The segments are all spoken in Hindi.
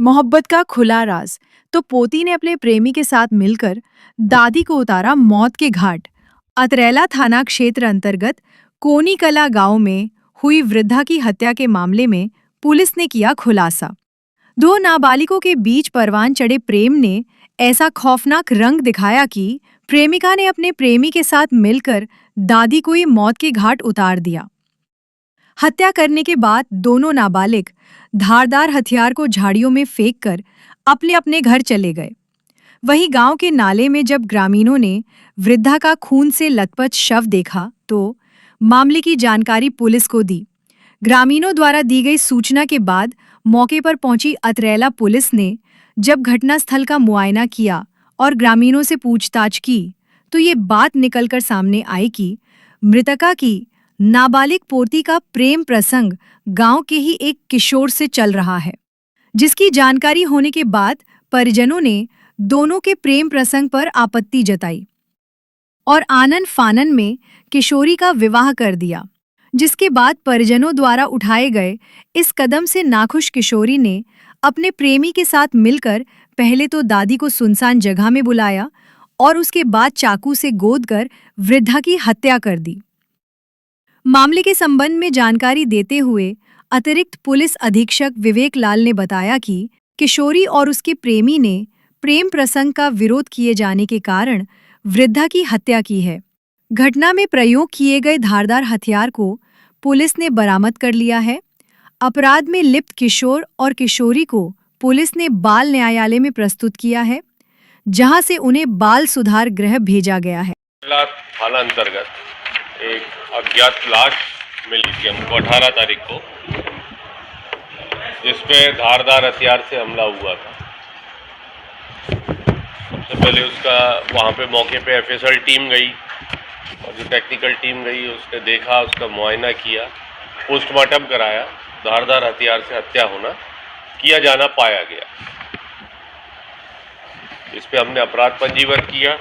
मोहब्बत का खुला राज। तो पोती ने अपने प्रेमी के साथ मिलकर दादी को उतारा मौत के घाट। अतरैला थाना क्षेत्र अंतर्गत कोनीकला गांव में हुई वृद्धा की हत्या के मामले में पुलिस ने किया खुलासा। दो नाबालिगों के बीच परवान चढ़े प्रेम ने ऐसा खौफनाक रंग दिखाया कि प्रेमिका ने अपने प्रेमी के साथ मिलकर दादी को ये मौत के घाट उतार दिया। हत्या करने के बाद दोनों नाबालिग धारदार हथियार को झाड़ियों में फेंककर अपने अपने घर चले गए। वहीं गांव के नाले में जब ग्रामीणों ने वृद्धा का खून से लथपथ शव देखा तो मामले की जानकारी पुलिस को दी। ग्रामीणों द्वारा दी गई सूचना के बाद मौके पर पहुंची अतरैला पुलिस ने जब घटनास्थल का मुआयना किया और ग्रामीणों से पूछताछ की तो ये बात निकलकर सामने आई कि मृतका की नाबालिग पोती का प्रेम प्रसंग गांव के ही एक किशोर से चल रहा है, जिसकी जानकारी होने के बाद परिजनों ने दोनों के प्रेम प्रसंग पर आपत्ति जताई और आनन फानन में किशोरी का विवाह कर दिया। जिसके बाद परिजनों द्वारा उठाए गए इस कदम से नाखुश किशोरी ने अपने प्रेमी के साथ मिलकर पहले तो दादी को सुनसान जगह में बुलाया और उसके बाद चाकू से गोदकर वृद्धा की हत्या कर दी। मामले के संबंध में जानकारी देते हुए अतिरिक्त पुलिस अधीक्षक विवेक लाल ने बताया कि किशोरी और उसके प्रेमी ने प्रेम प्रसंग का विरोध किए जाने के कारण वृद्धा की हत्या की है। घटना में प्रयोग किए गए धारदार हथियार को पुलिस ने बरामद कर लिया है। अपराध में लिप्त किशोर और किशोरी को पुलिस ने बाल न्यायालय में प्रस्तुत किया है, जहां से उन्हें बाल सुधार गृह भेजा गया है। थाना अंतर्गत एक अज्ञात लाश मिली थी हमको 18 तारीख को, जिसपे धारदार हथियार से हमला हुआ था। सबसे पहले उसका वहाँ पे मौके पे एफएसएल टीम गई और जो टेक्निकल टीम गई उसने देखा, उसका मुआयना किया, पोस्टमार्टम कराया। धारदार हथियार से हत्या किया जाना पाया गया। इस पे हमने अपराध पंजीबद्ध किया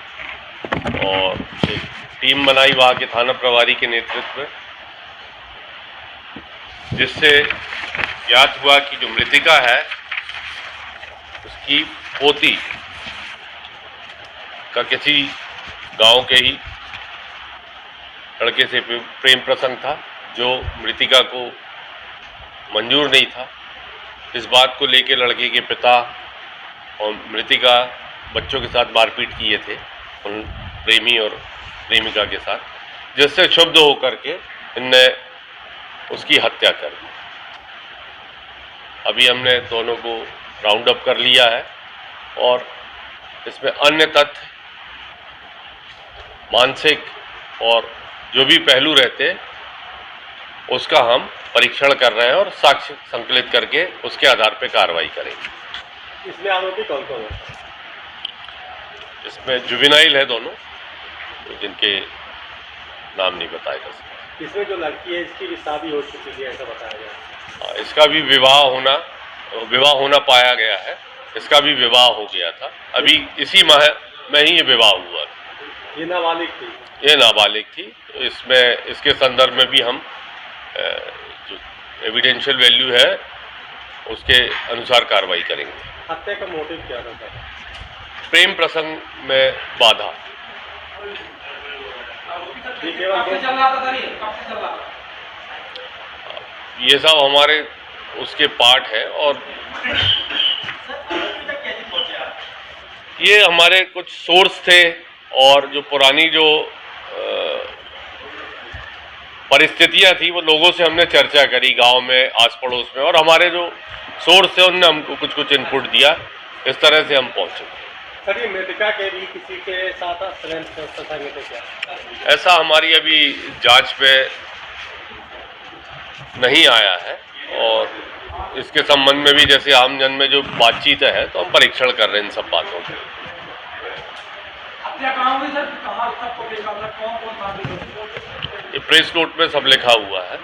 और एक टीम बनाई वहाँ के थाना प्रभारी के नेतृत्व में, जिससे ज्ञात हुआ कि जो मृतिका है उसकी पोती का किसी गांव के ही लड़के से प्रेम प्रसंग था, जो मृतिका को मंजूर नहीं था। इस बात को लेकर लड़के के पिता और मृतिका बच्चों के साथ मारपीट किए थे उन प्रेमी और प्रेमिका के साथ, जिससे क्षुब्ध होकर के इनने उसकी हत्या कर दी। अभी हमने दोनों को राउंड अप कर लिया है और इसमें अन्य तथ्य, मानसिक और जो भी पहलू रहते उसका हम परीक्षण कर रहे हैं और साक्ष्य संकलित करके उसके आधार पर कार्रवाई करेंगे। इसमें आरोपी कौन कौन है? इसमें जुवेनाइल है दोनों, जिनके नाम नहीं बताया जा सकता। इसमें जो लड़की है इसकी भी शादी हो चुकी है ऐसा बताया गया? इसका भी विवाह होना पाया गया है। इसका भी विवाह हो गया था, अभी इसी माह में ही ये विवाह हुआ था। ये नाबालिग थी? ये नाबालिग थी। तो इसमें इसके संदर्भ में भी हम जो एविडेंशियल वैल्यू है उसके अनुसार कार्रवाई करेंगे। हत्या का मोटिव क्या था? प्रेम प्रसंग में बाधा। ये सब हमारे उसके पार्ट है और ये हमारे कुछ सोर्स थे और जो पुरानी जो परिस्थितियां थी वो लोगों से हमने चर्चा करी गांव में, आस पड़ोस में, और हमारे जो सोर्स थे उनने हमको कुछ इनपुट दिया। इस तरह से हम पहुंचे। सर, ये मृतिका के भी किसी के साथ संबंध क्या? ऐसा हमारी अभी जांच पे नहीं आया है और इसके संबंध में भी जैसे आम जन में जो बातचीत है तो हम परीक्षण कर रहे हैं इन सब बातों के। ये प्रेस नोट में सब लिखा हुआ है।